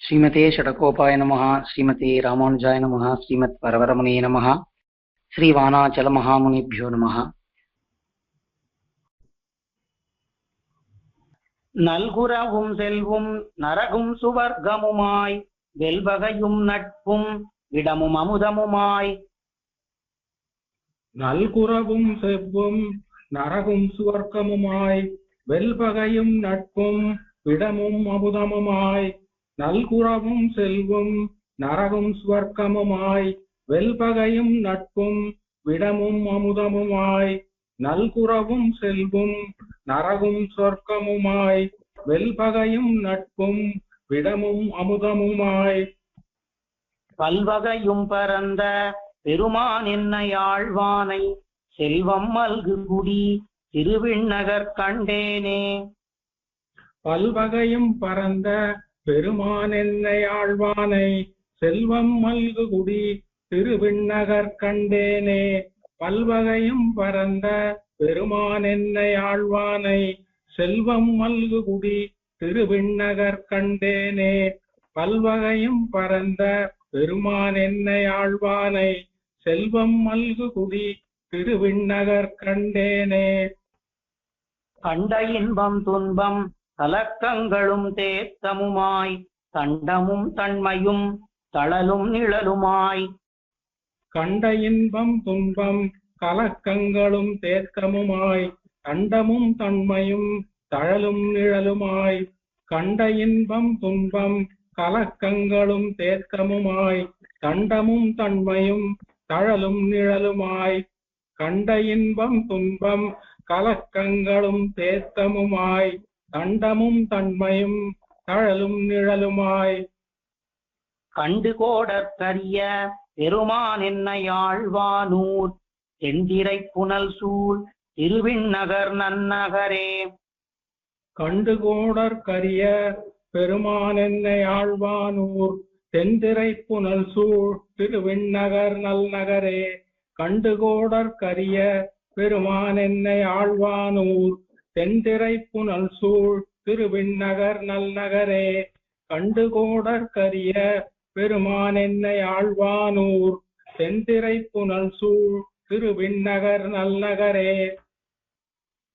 श्रीमते षडकोपाय नमः। श्रीमते रामानुजाय नमः। श्रीमत् वरवरमुने नमः। श्रीवाणाचल महामुनिभ्यो नमः। நல்குரவும் செல்வும் நரகும் சுவர்க்கமுமாய் வெல்வகையும் நட்பும் விடமும் அமுதமுமாய். நல்குரவும் செவ்வும் நரகும் சுவர்க்கமுமாய் வெல்வகையும் நட்பும் விடமும் அமுதமுமாய். நல்குரவும் செல்வும் நரகும் சுவர்க்கமுமாய் வெல்வகையும் நட்பும் விடமும் அமுதமுமாய். நல்குரவும் செல்வும் நரகும் சொர்க்கமுமாய் வெல்வகையும் நட்பும் விடமும் அமுதமுமாய். பல்வகையும் பரந்த பெருமான் என்னை ஆழ்வானை செல்வம் மல்கு குடி திருவிண்ணகர் கண்டேனே. பல்வகையும் பரந்த பெருமான் என்னை ஆழ்வானை செல்வம் மல்கு குடி திருவிண்ணகர் கண்டேனே. பல்வகையும் பரந்த பெருமான் என்னை ஆழ்வானை செல்வம் மல்கு குடி திருவிண்ணகர் கண்டேனே. பல்வகையும் பரந்த பெருமான் என்னை ஆழ்வானை செல்வம் மல்கு குடி திருவிண்ணகர் கண்டேனே. கண்ட இன்பம் துன்பம் கலக்கங்களும் தேத்தமுமாய் தண்டமும் தன்மையும் தளலும் நிழலுமாய். கண்ட இன்பம் துன்பம் கலக்கங்களும் தேக்கமுமாய் தண்டமும் தன்மையும் தழலும் நிழலுமாய். கண்ட இன்பம் துன்பம் கலக்கங்களும் தேக்கமுமாய் தண்டமும் தன்மையும் தழலும் நிழலுமாய். கண்ட இன்பம் துன்பம் கலக்கங்களும் தேக்கமுமாய் தண்டமும் தன்மையும் தழலும் நிழலுமாய். கண்டு கோடற்கரிய பெருமான் என்னை ஆழ்வானூர் தென்திரை புனல் சூழ் திருவிண்ணகர் நன்னகரே. கண்டு கோடற்கரிய பெருமான் என்னை ஆழ்வானூர் தென்திரை புனல் சூழ் திருவிண்ணகர் நல்நகரே. கண்டு கோடற்கரிய பெருமான் என்னை ஆழ்வானூர் தென்திரை புனல் சூழ் திருவிண்ணகர் நல்நகரே. கண்டு கோடற்கரிய பெருமான் என்னை ஆழ்வானூர் தென்திரை புனல் சூழ் திருவிண்ணகர் நல்நகரே.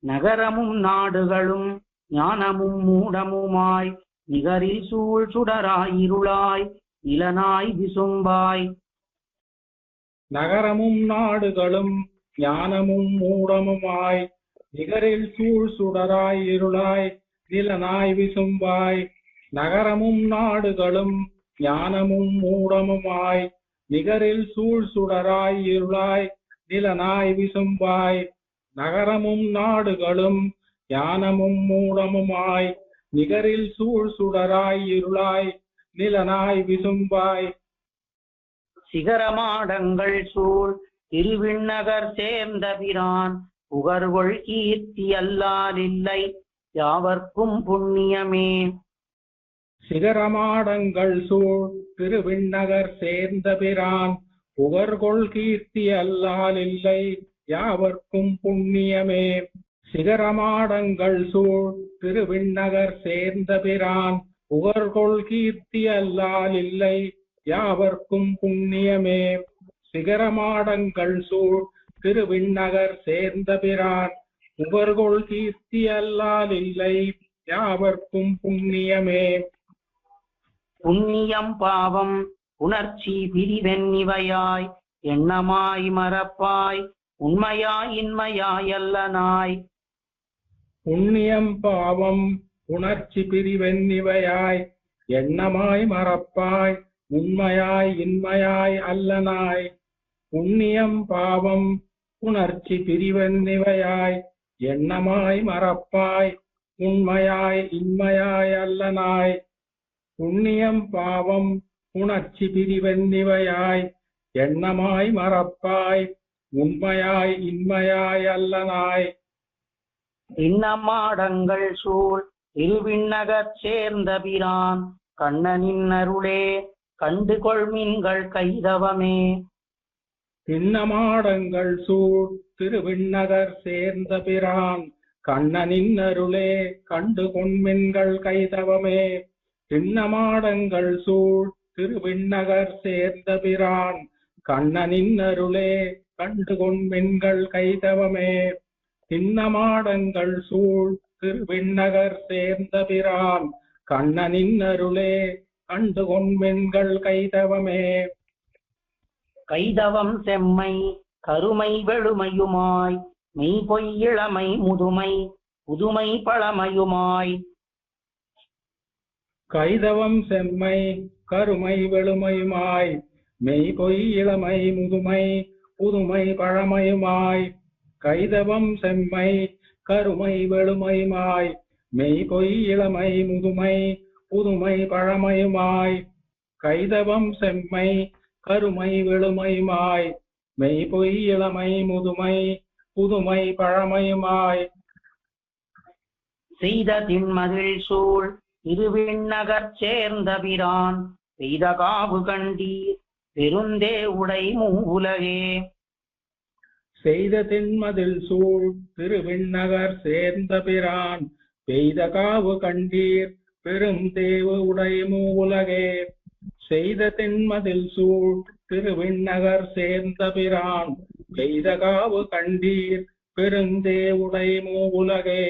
நகரமும் நாடுகளும் ஞானமும் மூடமுமாய் நிகரில் சூழ் சுடராய் இருளாய் இளனாய் விசும்பாய். நகரமும் நாடுகளும் ஞானமும் மூடமுமாய் நிகரில் சூழ் சுடராய் இருளாய் நிலனாய் விசும்பாய். நகரமும் நாடுகளும் ஞானமும் மூடமுமாய் நிகரில் சூழ் சுடராய் இருளாய் நிலனாய் விசும்பாய். நகரமும் நாடுகளும் ஞானமும் மூடமுமாய் நிகரில் சூழ் சுடராய் இருளாய் நிலனாய் விசும்பாய். சிகரமாடங்கள் சூழ் திருவிண்ணகர் சேர்ந்த பிரான் புகர்கொள் கீர்த்தி அல்லாலில்லை யாவர்க்கும் புண்ணியமே. சிகரமாடங்கள் சூழ் திருவிண்ணகர் சேர்ந்த பிரான் புகர்கொள் கீர்த்தி அல்லாலில்லை யாவர்க்கும் புண்ணியமே. சிகரமாடங்கள் சூழ் திருவிண்ணகர் சேர்ந்த பிரான் புகர்கொள் கீர்த்தி அல்லாலில்லை யாவர்க்கும் புண்ணியமே. சிகரமாடங்கள் சூழ் திருவிண்ணகர் சேர்ந்த பிரான் புகர்கொள் கீர்த்தி அல்லாலில்லை யாவர்க்கும் புண்ணியமே. புண்ணியம் பாவம் உணர்ச்சி பிரிவென்னிவையாய் எண்ணமாய் மறப்பாய் உண்மையாய் இன்மையாய் அல்லனாய். புண்ணியம் பாவம் உணர்ச்சி பிரிவென்னிவையாய் எண்ணமாய் மறப்பாய் உண்மையாய் இன்மையாய் அல்லனாய். புண்ணியம் பாவம் உணர்ச்சி பிரிவென்னிவையாய் எண்ணமாய் மறப்பாய் உண்மையாய் இன்மையாய் அல்லனாய். புண்ணியம் பாவம் உணர்ச்சி பிரிவென்னிவையாய் எண்ணமாய் மறப்பாய் உண்மையாய் இன்மையாய் அல்லனாய். இன்னமாடங்கள் சூழ் திருவிண்ணகர் சேர்ந்த பிரான் கண்ணனின் அருளே கண்டு கொள்மின்கள் கைதவமே. இன்னமாடங்கள் சூழ் திருவிண்ணகர் சேர்ந்த பிரான் கண்ணனின் அருளே கண்டு கொண்மின்கள் கைதவமே. திண்ணமாடங்கள் சூழ் திருவிண்ணகர் சேர்ந்த பிரான் கண்ணனின் அருளே கண்டு கொண்மென்கள் கைதவமே. திண்ணமாடங்கள் சூழ் திருவிண்ணகர் சேர்ந்த பிரான் கண்ணனின் அருளே கண்டு கொண்மென்கள் கைதவமே. கைதவம் செம்மை கருமை வெளுமையுமாய் மெய் பொய்யிளமை முதுமை புதுமை பழமையுமாய். கைதவம் செம்மை கருமை வெளுமையுமாய் மெய் பொய் இளமை முதுமை புதுமை பழமையுமாய். கைதவம் செம்மை கருமை வெளுமையுமாய் மெய் பொய் இளமை முதுமை புதுமை பழமையுமாய். கைதவம் செம்மை கருமை வெளுமையுமாய் மெய் பொய் இளமை முதுமை புதுமை பழமையுமாய். செய்த திண்மதில் சூழ் திருவிண்ணகர் சேர்ந்த பிரான் பெய்த காவு கண்டீர் பெருந்தே உடை மூவுலகே. செய்த திண்மதில் சூழ் திருவிண்ணகர் சேர்ந்த பிரான் பெய்த காவு கண்டீர் பெருந்தேவு உடை மூவுலகே. செய்த திண்மதில் சூழ் திருவிண்ணகர் சேர்ந்த பிரான் பெய்த காவு கண்டீர் பெருந்தேவுடை மூவுலகே.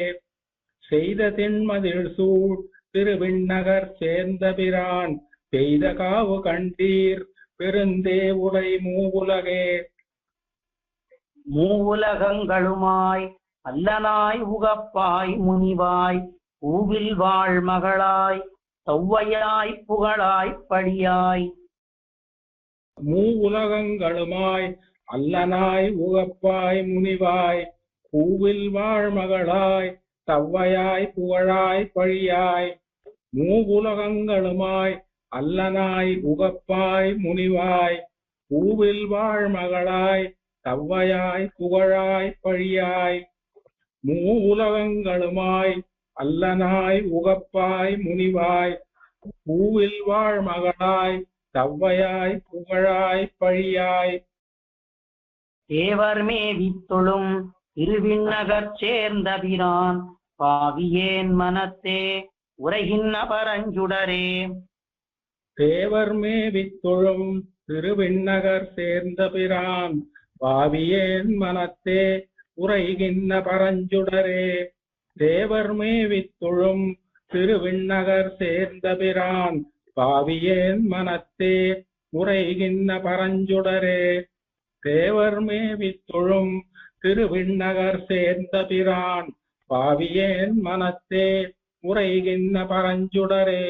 செய்த திண்மதில் சூழ் திருவிண்ணகர் சேர்ந்த பிரான் பெய்த காவு கண்டீர் பெருந்தேவுடை மூவுலகே. மூவுலகங்களுமாய் அல்லனாய் உகப்பாய் முனிவாய் பூவில் வாழ் மகளாய் தௌவையாய் புகழாய் படியாய். மூவுலகங்களுமாய் அல்லனாய் உகப்பாய் முனிவாய் பூவில் வாழ் மகளாய் தவ்வையாய் புகழாய் பழியாய். மூவுலகங்களுமாய் அல்லனாய் உகப்பாய் முனிவாய் பூவில் வாழ் மகளாய் தவ்வையாய் புகழாய் பழியாய். மூவுலகங்களுமாய் அல்லனாய் உகப்பாய் முனிவாய் பூவில் வாழ் மகளாய் தவ்வையாய் புகழாய் பழியாய். தேவர் மேவித்தொழும் திருவிண்ணகர் சேர்ந்த பிரான் பாவியேன் மனத்தே உரைகின்ற பரஞ்சுடரே. தேவர் மேவித்தொழும் திருவிண்ணகர் சேர்ந்த பிரான் பாவியேன் மனத்தே உரைகின்ற பரஞ்சுடரே. தேவர் மேவித்தொழும் திருவிண்ணகர் சேர்ந்த பிரான் பாவியேன் மனத்தே உரைகின்ற பரஞ்சுடரே. தேவர் மேவித்தொழும் திருவிண்ணகர் சேர்ந்த பிரான் பாவியேன் மனத்தே உரைகின்ற பரஞ்சுடரே.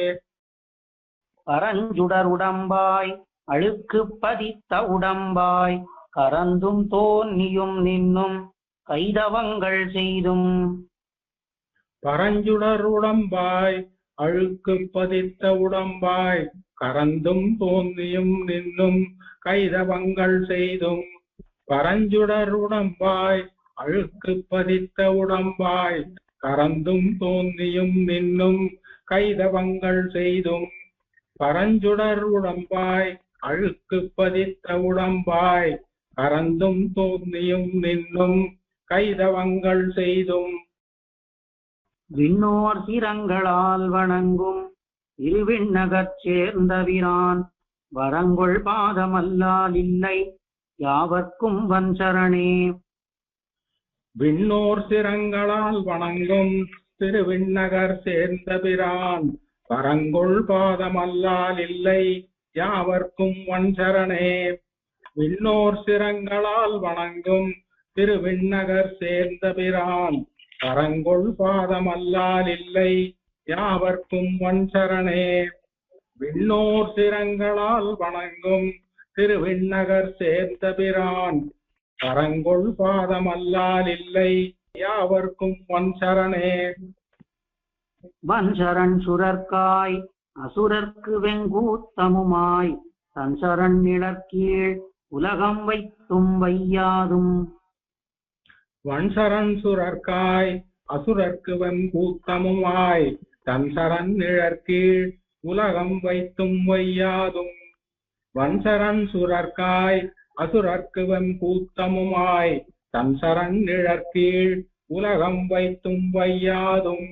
பரஞ்சுடர் உடம்பாய் அழுக்கு பதித்த உடம்பாய் கரந்தும் தோன்னியும் நின்னும் கைதவங்கள் செய்தும். பரஞ்சுடர் உடம்பாய் அழுக்கு பதித்த உடம்பாய் கரந்தும் தோன்னியும் நின்னும் கைதவங்கள் செய்தும். பரஞ்சுடர் உடம்பாய் அழுக்கு பதித்த உடம்பாய் கரந்தும் தோன்னியும் நின்னும் கைதவங்கள் செய்தும். பரஞ்சுடர் உடம்பாய் அழுக்கு பதித்த உடம்பாய் கரந்தும் தோன்னியும் நின்னும் கைதவங்கள் செய்தும். விண்ணோர் சிரங்களால் வணங்கும் இருவிண்ணகர் சேர்ந்த பிரான் வரங்கொள் பாதமல்லால் இல்லை யாவர்க்கும் வஞ்சரணே. விண்ணோர் சிரங்களால் வணங்கும் திருவிண்ணகர் சேர்ந்த பிரான் வரங்கொள் பாதமல்லால் இல்லை யாவர்க்கும் வஞ்சரணே. விண்ணோர் சிரங்களால் வணங்கும் திருவிண்ணகர் சேர்ந்த பிரான் வரங்கொள் பாதமல்லால் இல்லை யாவர்க்கும் வஞ்சரணே. விண்ணோர் சிரங்களால் வணங்கும் திருவிண்ணகர் சேர்ந்த பிரான் வரங்கொள் பாதமல்லால் இல்லை யாவர்க்கும் வஞ்சரணே. வஞ்சரன் சுரர்க்காய் அசுரர்க்கு வெங்கூத்தமுமாய் தன்சரண் நிழற்கீழ் உலகம் வைத்தும் வையாதும். வன்சரண் சுரர்க்காய் அசுரர்க்கு வெங்கூத்தமுமாய் தன்சரண் நிழற்கீழ் உலகம் வைத்தும் வையாதும். வன்சரண் சுரர்க்காய் அசுரர்க்கு வெங்கூத்தமுமாய் தன்சரண் நிழற்கீழ் உலகம் வைத்தும் வையாதும்.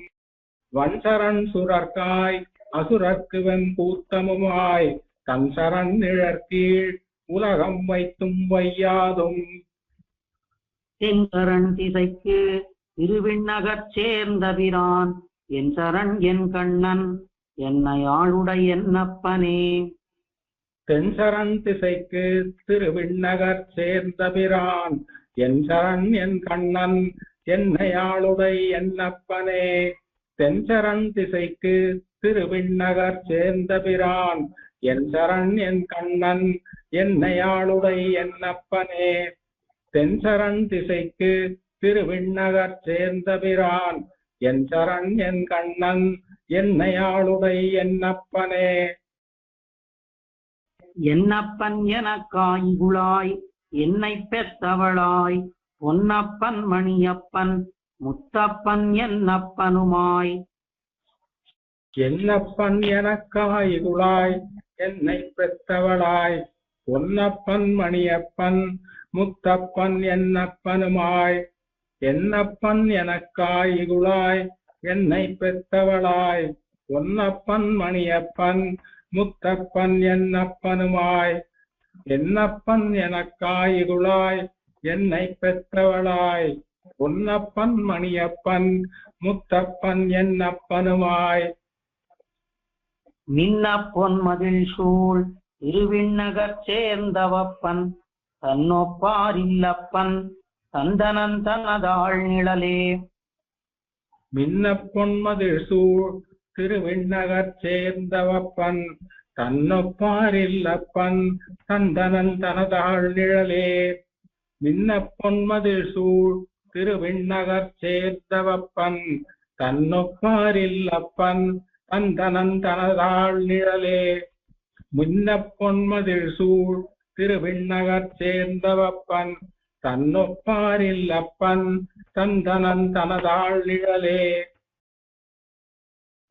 வன்சரண் சுரர்க்காய் அசுரர்க்கு வெம்பூத்தமுமாய் தன் சரண் நிழற்கீழ் உலகம் வைத்தும் வையாதும். தென்சரண் திசைக்கு திருவிண்ணகர் சேர்ந்த பிரான் என் சரண் என் கண்ணன் என்னை ஆளுடை என்னப்பனே. தென்சரண் திசைக்கு திருவிண்ணகர் சேர்ந்த பிரான் என் சரண் என் கண்ணன் என்னை ஆளுடை என்னப்பனே. தென்சரண் திசைக்கு திருவிண்ணகர் சேர்ந்த பிரான் என் சரண் என் கண்ணன் என்னை ஆளுடை என்னப்பனே. தென்சரண் திசைக்கு திருவிண்ணகர் சேர்ந்த பிரான் என் சரண் என் கண்ணன் என்னை ஆளுடை என்னப்பனே. என்னப்பன் எனக்காய்குழாய் என்னை பெத்தவளாய் பொன்னப்பன் மணியப்பன் முத்தப்பன் என்னப்பனுமாய். என்னப்பன் எனக்காய்குழாய் என்னை பெத்தவளாய் பொன்னப்பன் மணியப்பன் முத்தப்பன் என்னப்பனுமாய். என்னப்பன் எனக்காய்குழாய் என்னை பெத்தவளாய் பொன்னப்பன் மணியப்பன் முத்தப்பன் என்னப்பனுமாய். என்னப்பன் எனக்காய்குழாய் என்னை பெற்றவளாய் பொன்னப்பன் மணியப்பன் முத்தப்பன் என்னப்பனுமாய். மின்னப்பொன் மதில் சூழ் திருவிண்ணகர் சேர்ந்தவப்பன் தன்னொப்பார் இல்லப்பன் தந்தனன் தனதாள் நிழலே. மின்னப்பொன் மதில் சூழ் திருவிண்ணகர் சேர்ந்தவப்பன் தன்னொப்பார் இல்லப்பன் தந்தனன் தனதாள் நிழலே. மின்னப்பொன் மதில் சூழ் திருவிண்ணகர் சேர்ந்தவப்பன் தன்னொப்பார் இல்லப்பன் தந்தனன் தனதாள் நிழலே. மின்னப்பொன் மதில் சூழ் திருவிண்ணகர் சேர்ந்தவப்பன் தன்னொப்பார் இல்லப்பன் தந்தனன் தனதாள் நிழலே.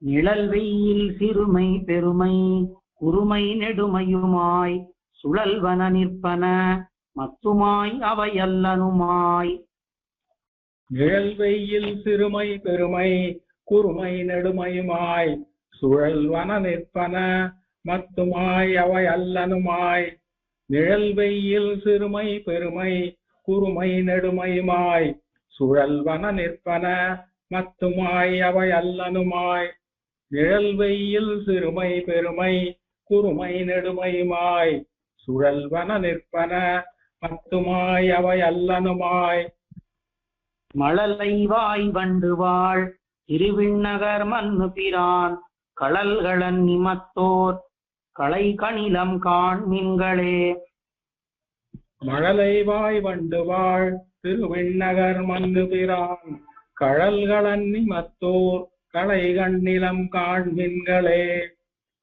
நிழல் வெயில் சிறுமை பெருமை குறுமை நெடுமையுமாய் சுழல்வன நிற்பன மத்துமாய் அவையல்லனுமாய். நிழல் வெயில் சிறுமை பெருமை குறுமை நெடுமையுமாய் சுழல்வன நிற்பன மத்துமாய் அவை அல்லனுமாய். நிழல் வெயில் சிறுமை பெருமை குறுமை நெடுமையுமாய் சுழல்வன நிற்பன மத்துமாய் அவை அல்லனுமாய். நிழல் வெயில் சிறுமை பெருமை குறுமை நெடுமையுமாய் சுழல்வன நிற்பன மத்துமாய் அவை அல்லனுமாய். மழலை வாய் வண்டு வாழ் திருவிண்ணகர் மன்னு பிரான் களல்களன் நிமத்தோர் களை கணிலம் காண்மின்களே. மழலை வாய் வண்டு வாழ் திருவிண்ணகர் மன்னு பிரான் கழல்களன் நிமத்தோர் களை கண்ணிலம் காண்மின்களே.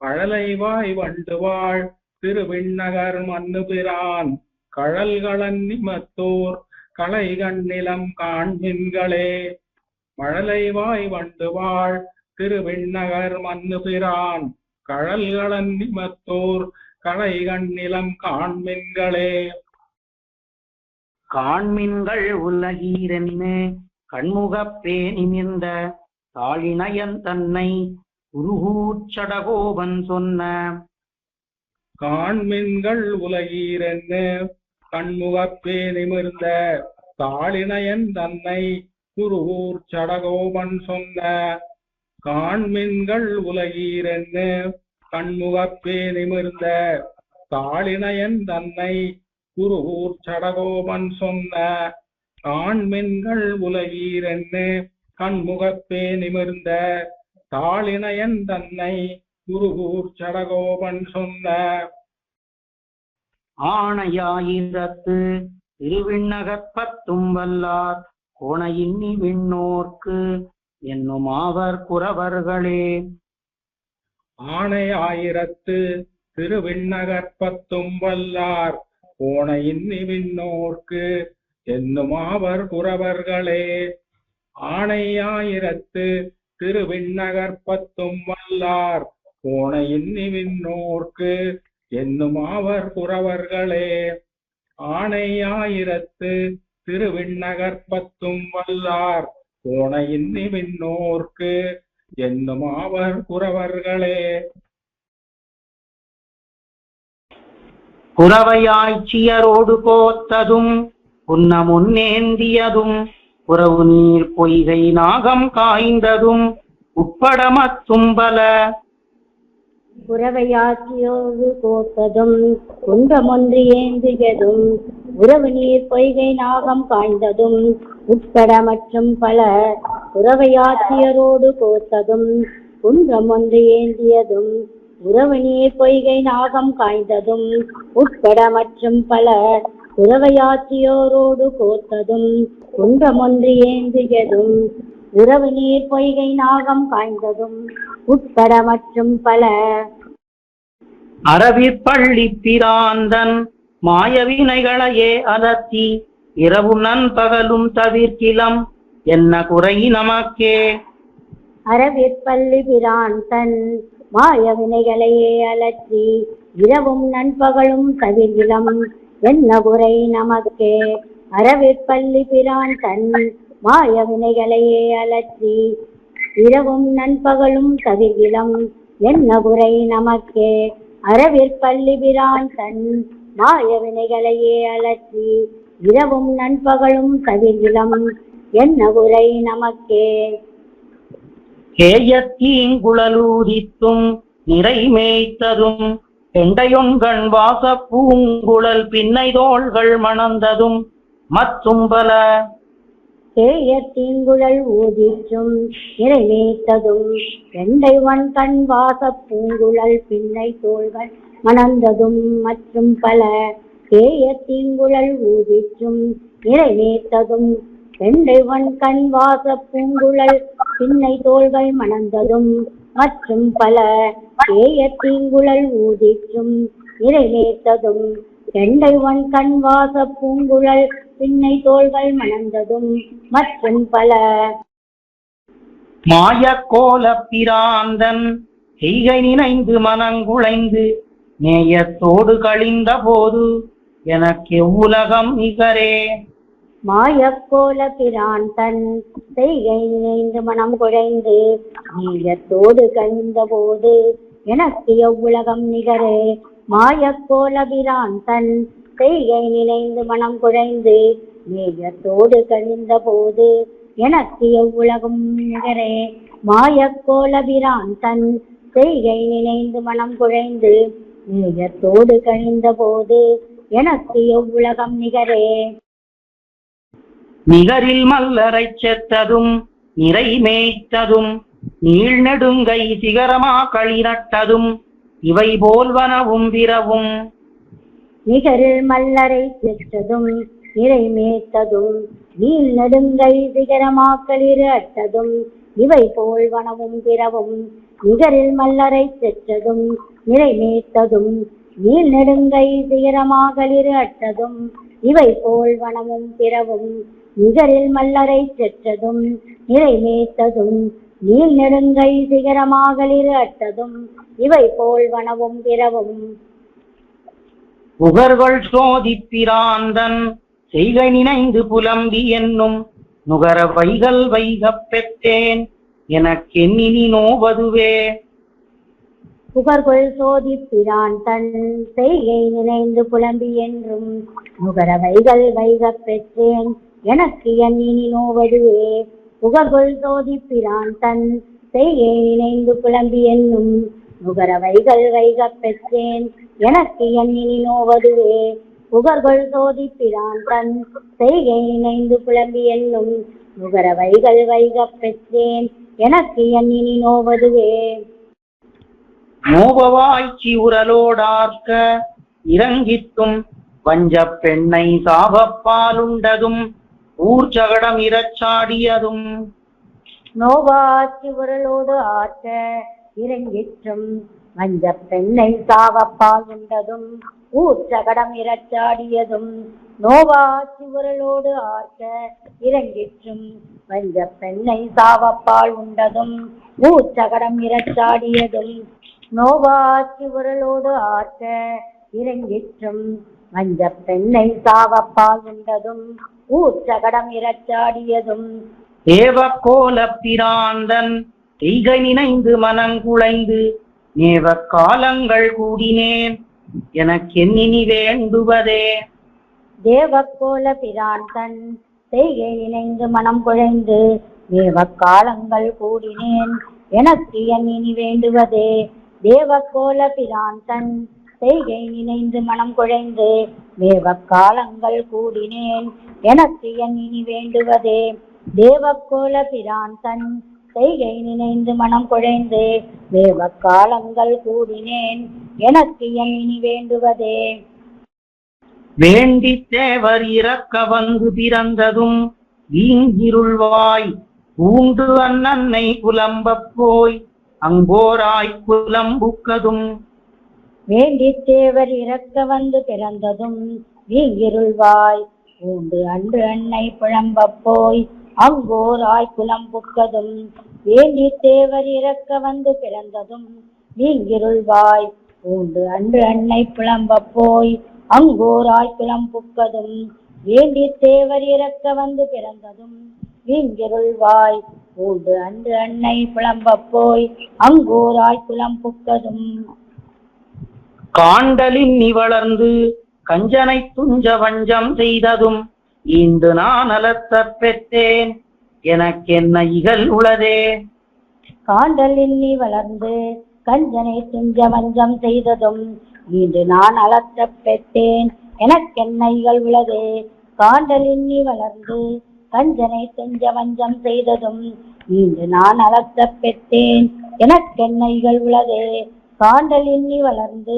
மழலை வாய் வண்டு வாழ் திருவிண்ணகர் மன்னு பிரான் கழல்களன் நிமத்தோர் களை கண்ணிலம் காண்மின்களே. மழலை வாய் வண்டு வாழ் திருவிண்ணகர் மன்னு பிரான் கழல்களன் நிமத்தோர் களை கண்ணிலம் காண்மின்களே. காண்மின்கள் உலகீரென்னு கண்முகப்பே நிமிர்ந்த தாளினயன் தன்னை குருகூச்சடகோபன் சொன்ன. காண்மின்கள் உலகீரென்னு கண்முகப்பே நிமிர்ந்த தாளினயன் தன்னை குருகூர் சடகோபன் சொன்ன. காண்மின்கள் உலகீரென்னு கண்முகப்பே நிமிர்ந்த தாளினயன் தன்னை குருகூர் சடகோபன் சொன்ன. காண்மின்கள் உலகீரென்னு கண்முகப்பே நிமிர்ந்த தாளினயன் தன்னை குருகூர் சடகோபன் சொன்ன. ஆணையாயிரத்து திருவிண்ணகர் பத்தும் வல்லார் கோணையின்னி விண்ணோர்க்கு என்னும் ஆவர் குறவர்களே. ஆணையாயிரத்து திருவிண்ணகர் பத்தும் வல்லார் கோணையின்னி விண்ணோர்க்கு என்னும் ஆவர் குறவர்களே. ஆணையாயிரத்து திருவிண்ணகர் பத்தும் வல்லார் கோணையின்னி விண்ணோர்க்கு என்னும் ஆவர் குறவர்களே. ஆணையாயிரத்து திருவிண்ணகர் பத்தும் வல்லார் கோணையின்னி விண்ணோர்க்கு என்னும் அவர் குறவர்களே. குறவையாய்ச்சியரோடு கோத்ததும் புன்ன முன்னேந்தியதும் புறவு நீர் பொய்கை நாகம் காய்ந்ததும் உட்படமத்தும் பல. குறவையாற்றியோடு கோத்ததும் குன்றமொன்று ஏந்தியதும் உறவு நீர் பொய்கை நாகம் காய்ந்ததும் உட்பட மற்றும் பல. குறவையாற்றியரோடு கோத்ததும் குன்றமொன்று ஏந்தியதும் உறவு நீர் பொய்கை நாகம் காய்ந்ததும் உட்பட மற்றும் பல. குறவையாற்றியோரோடு கோத்ததும் குன்றமொன்று ஏந்தியதும் உறவு நீர் பொய்கை நாகம் காய்ந்ததும் உட்பட மற்றும் பல. அறவிற்பள்ளி பிராந்தன் மாயவினைகளையே அலர்த்தி இரவும் நண்பகலும் தவிர்க்கிலம் என்ன குறை நமக்கே. அறவிற்பள்ளி பிராந்தன் மாயவினைகளையே அலற்றி இரவும் நண்பகலும் தவிர்கிலம் என்ன குறை நமக்கே. அறவிற்பள்ளி பிராந்தன் மாயவினைகளையே அலற்றி இரவும் நண்பகலும் தவிர்கிலம் என்ன குறை நமக்கே. அறவிற்பள்ளி பிராந்தன் மாயவினைகளையே அலற்றி இரவும் நண்பகலும் தவிர்கிலம் என்ன குறை நமக்கே. கேயத்தீங்குழலூதித்தும் நிறை மேய்த்ததும் பெண்டையொன்கண் வாச பூங்குழல் பின்னை தோள்கள் மணந்ததும் மற்றும் பல. கேயத்தீங்குழல் ஊதிற்றும் நிறைவேற்றதும் பெண்டை ஒன் கண் வாச பூங்குழல் பின்னை தோள்கள் மணந்ததும் மற்றும் பல. கேயத்தீங்குழல் ஊதிற்றும் நிறைவேற்றதும் பெண்டை ஒன் கண் வாச பூங்குழல் பின்னை தோள்கள் மணந்ததும் மற்றும் பல. கேயத்தீங்குழல் ஊதிற்றும் நிறைவேற்றதும் பெண்டை ஒன் கண் வாச பூங்குழல் பின்னை தோள்கள் மணந்ததும் மற்றும் பல. மாயக்கோல பிராந்தன் செய்கை நினைந்து மனங்குழைந்து நேயத்தோடு கழிந்த போது எனக்கு எவ்வுலகம் நிகரே. மாயக்கோல பிராந்தன் செய்கை நினைந்து மனம் குழைந்து நேயத்தோடு கழிந்த போது எனக்கு எவ்வுலகம் நிகரே. மாயக்கோல பிராந்தன் செய்கை நினைந்து மனம் குழைந்து நேயத்தோடு கழிந்த போது எனக்கு எவ்வுலகம் நிகரே. மாயக்கோல பிராந்தன் செய்கை நினைந்து மனம் குழைந்து நேயத்தோடு கழிந்த போது எனக்கு எவ்வுலகம் நிகரே. நிகரில் மல்லரை செத்ததும் நிறை மேய்த்ததும் நீள் நெடுங்கை சிகரமா களிரட்டதும் இவை போல்வனவும் பிறவும். நிகரில் மல்லரை செற்றதும் நிறை மேய்த்ததும் நீள் நெடுங்கை சிகரமாக்களிரு அட்டதும் இவை போல்வனவும் பிறவும். நிகரில் மல்லரை செற்றதும் நிறை மேய்த்ததும் நீள் நெடுங்கை சிகரமாக்களிரு அட்டதும் இவை போல்வனவும் பிறவும். நிகரில் மல்லரை செற்றதும் நிறை மேய்த்ததும் நீள் நெடுங்கை சிகரமாகலிரு அட்டதும் இவை போல்வனவும் பிறவும். புகர்கள் சோதி பிராந்தன் செய்கை நினைந்து புலம்பி என்னும் நுகர வைகள் வைகப் பெற்றேன் எனக்கெண்ணினி நோவதுவே. புகர்கொள் சோதி பிராந்தன் செய்கை நினைந்து புலம்பி என்றும் நுகர வைகள் வைகப் பெற்றேன் எனக்கு எண்ணினி நோவதுவே. புகர்கொள் சோதி பிராந்தன் செய்கை நினைந்து புலம்பி என்னும் நுகர வைகள் வைகப் பெற்றேன் எனக்கு எண்ணினி நோவதுவே. புகர்கொள் சோதி பிராந்தன் செய்கை நினைந்து புலம்பி என்னும் நுகர வைகள் வைகப் பெற்றேன் எனக்கு எண்ணினி நோவதுவே. மோபவாய்ச்சி உரலோடார்க்க இறங்கித்தும் வஞ்ச பெண்ணை சாவப்பாலுண்டதும் ஊர்ச்சகடம் இரச்சாடியதும். நோவாச்சி உரலோடு ஆற்ற இறங்கிற்றும் வஞ்ச பெண்ணை சாவப்பால் உண்டதும் ஊர்ச்சகடம் இரச்சாடியதும். நோவாச்சி உரலோடு ஆற்ற இறங்கிற்றும் வஞ்ச பெண்ணை சாவப்பால் உண்டதும் ஊர்ச்சகடம் இரச்சாடியதும். நோவாச்சி உரலோடு ஆற்ற இறங்கிற்றும் வஞ்ச பெண்ணை சாவப்பால் உண்டதும் ஊர்ச்சகடம் இரச்சாடியதும். தேவ கோல பிராந்தன் செய்கை நினைந்து மனங்குழைந்து நேவ காலங்கள் கூடினேன் எனக்கென்னினி வேண்டுவதே. தேவக்கோல பிரான் தன் செய்கை நினைந்து மனம் குழைந்து தேவ காலங்கள் கூடினேன் எனக்கு எண்ணினி வேண்டுவதே. தேவக்கோல பிரான் தன் செய்கை நினைந்து மனம் குழைந்து தேவ காலங்கள் கூடினேன் எனக்கு எண்ணினி வேண்டுவதே. தேவக்கோல பிரான் தன் செய்கை நினைந்து மனம் குழைந்து தேவ காலங்கள் கூடினேன் எனக்கு எண்ணினி வேண்டுவதே. வேண்டி தேவர் இறக்க வந்து பிறந்ததும் ஈங்கிருள்வாய் பூண்டு அண்ணன்னை புலம்பப் போய் அங்கோராய் புலம்புக்கதும். வேண்டி தேவர் இறக்க வந்து பிறந்ததும் வீங்கிருள்வாய் பூண்டு அன்று அன்னை புலம்பப் போய் அங்கோராய் புலம்புக்கதும். வேண்டி தேவர் இறக்க வந்து பிறந்ததும் வீங்கிருள்வாய் பூண்டு அன்று அன்னை புலம்பப் போய் அங்கோராய் புலம்புக்கதும். வேண்டி தேவர் இறக்க வந்து பிறந்ததும் வீங்கிருள்வாய் பூண்டு அன்று அன்னை புலம்பப் போய் அங்கோராய் புலம்புக்கதும். காண்டலின் நீ வளர்ந்து கஞ்சனை துஞ்ச வஞ்சம் செய்ததும் ஈண்டு நான் அலத்த பெற்றேன் எனக்கென்ன இகல் உளதே. காண்டலில் நீ வளர்ந்து கஞ்சனை துஞ்ச வஞ்சம் செய்ததும் ஈண்டு நான் அலத்த பெற்றேன் எனக்கென்ன இகல் உளதே. காண்டலில் நீ வளர்ந்து கஞ்சனை துஞ்ச வஞ்சம் செய்ததும் ஈண்டு நான் அலத்த பெற்றேன் எனக்கென்ன இகல் உளதே. காண்டலில் நீ வளர்ந்து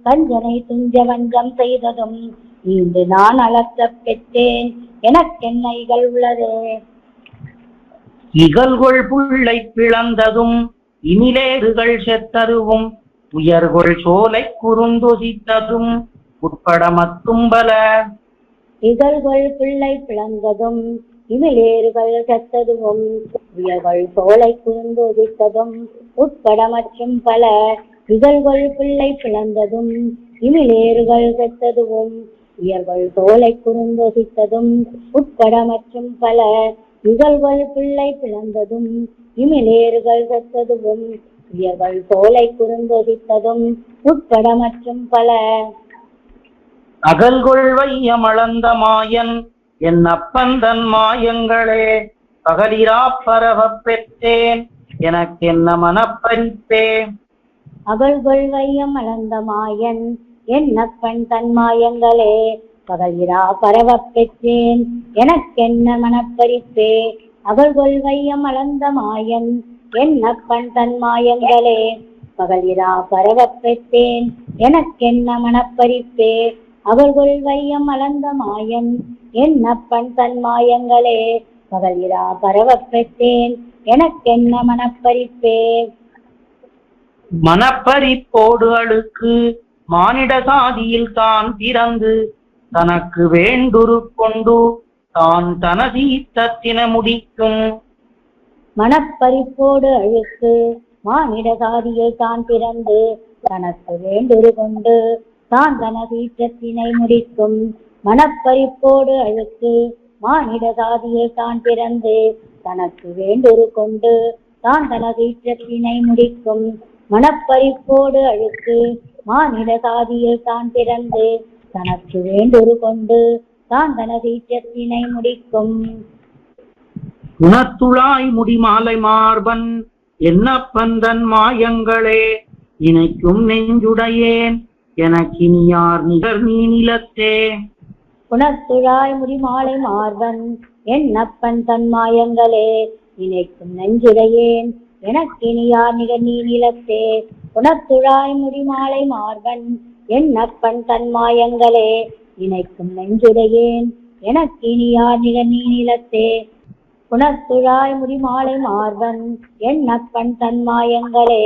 கஞ்சனை துஞ்ச வஞ்சம் செய்ததும் ஈண்டு நான் அலத்த பெற்றேன் எனக்கென்ன இகல் உளதே. இகல்கொள் புள்ளை பிளந்ததும் இனிலேறுகள் செத்ததுவும் உயர்கொள் சோலை குறுந்தொசித்ததும் உட்பட மத்தும்பல. இகழ்கொள் பிள்ளை பிளந்ததும் இமிலேறுகள் செத்ததும் உயர்கொள் சோலை குறுந்தொசித்ததும் உட்பட மற்றும் பல. இகழ்கொள் பிள்ளை பிளந்ததும் இமிலேறுகள் செத்ததும் உயர்கொள் சோலை குறுந்தொசித்ததும் உட்பட மற்றும் பல. இகழ்கொள் பிள்ளை பிளந்ததும் இமிலேறுகள் செத்ததும் உயர்கொள் சோலை குறுந்தொசித்ததும் உட்பட மற்றும் பல. அகல்கொள் வையம் அளந்த மாயன் என் அப்பந்தன் மாயங்களே பகலிரா பரவப் பெற்றேன் எனக்கென்ன மனப்பரிப்பே. அகழ்கொள் வையம் அளந்த மாயன் என்னப்பன் தன் மாயங்களே பகலிரா பரவப் பெற்றேன் எனக்கென்ன மனப்பரிப்பே. அகழ்கொள் வையம் அளந்த மாயன் என்னப்பன் தன் மாயங்களே பகலிரா பரவப் பெற்றேன் எனக்கென்ன மனப்பரிப்பே. அகழ்கொள் வையம் அளந்த மாயன் என்னப்பன் தன் மாயங்களே பகலிரா பரவப் பெற்றேன் எனக்கென்ன மனப்பரிப்பே. மனப்பரிப்போடு அழுக்கு மானிட சாதியில் தான் பிறந்து தனக்கு வேண்டுரு கொண்டு தான் தனதீத்தத்தின முடிக்கும். மனப்பரிப்போடு அழுக்கு மானிட சாதியில் தான் பிறந்து தனக்கு வேண்டுரு கொண்டு தான் தனதீற்றத்தினை முடிக்கும். மனப்பரிப்போடு அழுக்கு மானிட சாதியில் தான் பிறந்து தனக்கு வேண்டுரு கொண்டு தான் தனதீற்றத்தினை முடிக்கும். மனப்பரிப்போடு அழுக்கு மானிட சாதியில் தான் பிறந்து தனக்கு வேண்டுரு கொண்டு தான் தனதீற்றத்தினை முடிக்கும். குணத்துழாய் முடிமாலை மார்பன் என்னப்பன் தன் மாயங்களே இணைக்கும் நெஞ்சுடையேன் எனக்கினியார் நிகர் நீ நிலத்தே. குணத்துழாய் முடிமாலை மார்பன் என்னப்பன் தன் மாயங்களே இணைக்கும் நெஞ்சுடையேன் எனக்கினியார் நிகர் நீ நிலத்தே. குணத்துழாய் முடிமாலை மார்பன் என்னப்பன் தன் மாயங்களே இணைக்கும் நெஞ்சுடையேன் எனக்கினியார் நிகர் நீ நிலத்தே. குணத்துழாய் முடிமாலை மார்பன் என்னப்பன் தன் மாயங்களே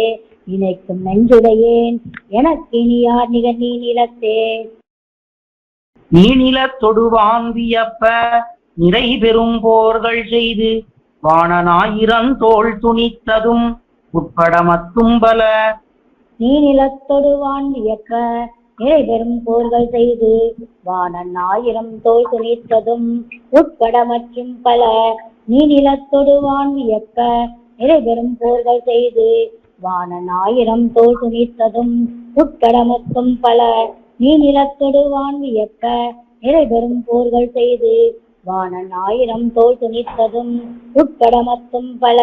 இணைக்கும் நெஞ்சுடையேன் எனக்கினியார் நிகர் நீ நிலத்தே. நீ நிலத்தொடுவான் வியப்ப நிறை பெறும் போர்கள் செய்து வாணனாயிரம் தோள் துணித்ததும் உட்பட மத்தும்பல. நீ நிலத்தொடுவான் வியப்ப நிறை பெறும் போர்கள் செய்து வாணன் 1000 தோள் துணித்ததும் உட்பட மற்றும் பல. நீ நிலத்தொடுவான் வியப்ப நிறைபெறும் போர்கள் செய்து வானன் 1000 தோல் துணித்ததும் உட்கடமத்தும் பல நீ நிலத்தொடுவான் வியப்ப நிறைபெறும் போர்கள் செய்து வானன் 1000 தோல் துணித்ததும் உட்கடமத்தும் பல.